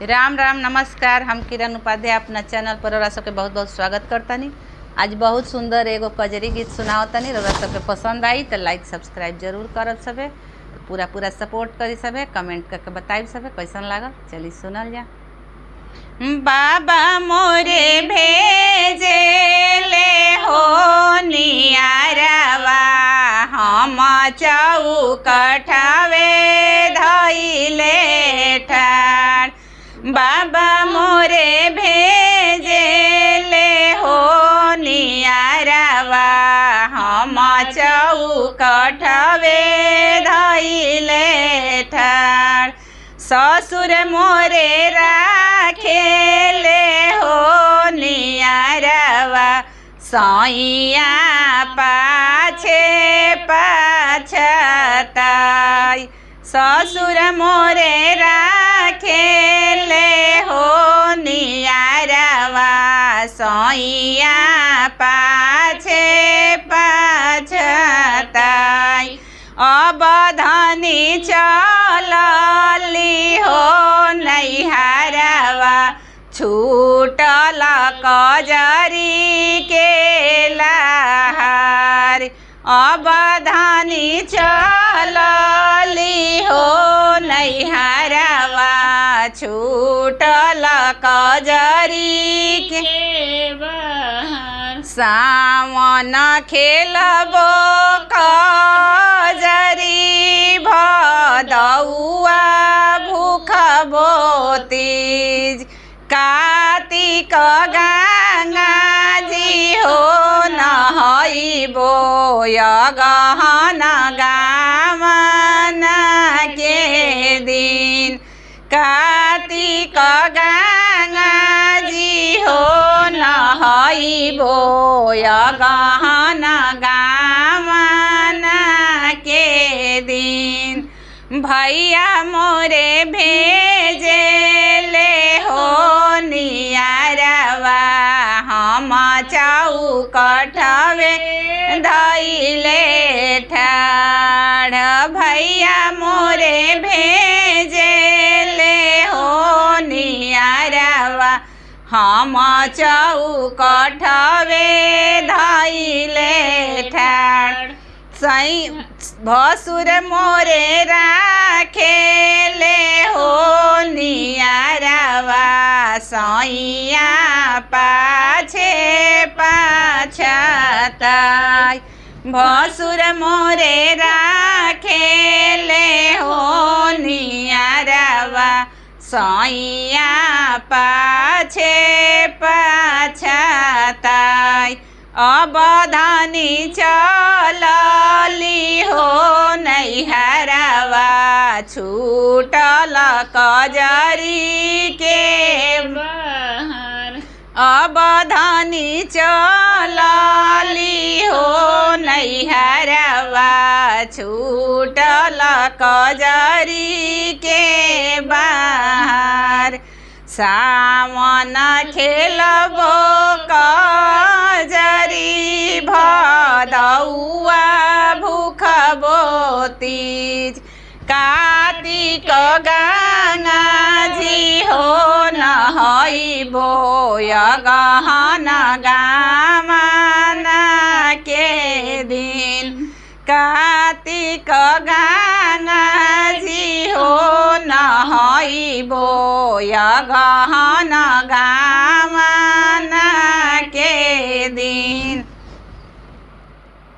राम राम नमस्कार। हम किरण उपाध्याय अपना चैनल पर रउरा सबके बहुत बहुत स्वागत करतानी। आज बहुत सुंदर एगो कजरी गीत सुनावतानी। रउरा सबके पसंद आई तो लाइक सब्सक्राइब जरूर करब सबे। पूरा सपोर्ट करी सबे, कमेंट करके बताइब सबे कैसन लागल। चलिए सुनल जा। बाबा मोरे भेजे ले हो नियारवा, हम चौकठवे धइले ठाड़। बाबा मोरे भेजे ले हो नियारवा, हम चौकठवे धइले ठाड़। ससुर मोरे राखेले हो नियारवा, सैया पाछे पाछताई। ससुर मोरे राखेले हो नियारवा, सैया पाछे पाछताई। अब धनी चलली हो नैहरवा, छूटल कजरी के लहार। अब धनी चलली हो नैहरवा, छूटल कजरी के बहार। सावन खेलबो कजरी, भदौआ भूखबो तीज। कार्तिक गंगा जी हो नहइबो, गहन गामन के दिन। कार्तिक गंगा जी हो नहइबो, गहन गामन के दिन। भैया मोरे भेजे ले हो नियारवा, हम चौकठवे धइले ठाड़। भैया मोरे भेजे ले हो नियारवा, हम चौकठवे धइले ठाड़। भसुर मोरे राखेले हो नियारवा, सैया पाछे पाछताई। भसुर मोरे राखेले हो नियारवा, सैया पाछे पाछताई। अब धनी चलली हो नैहरवा, छूटल कजरी के बहार। अब धनी चलली हो नैहरवा, छूटल कजरी के बहार। सावन खेलबो कजरी, भदौआ भूखबो तीज। कार्तिक गंगा जी हो नहइबो, गहन गामन के दिन। कार्तिक गंगा जी हो नहइबो, गहन गामन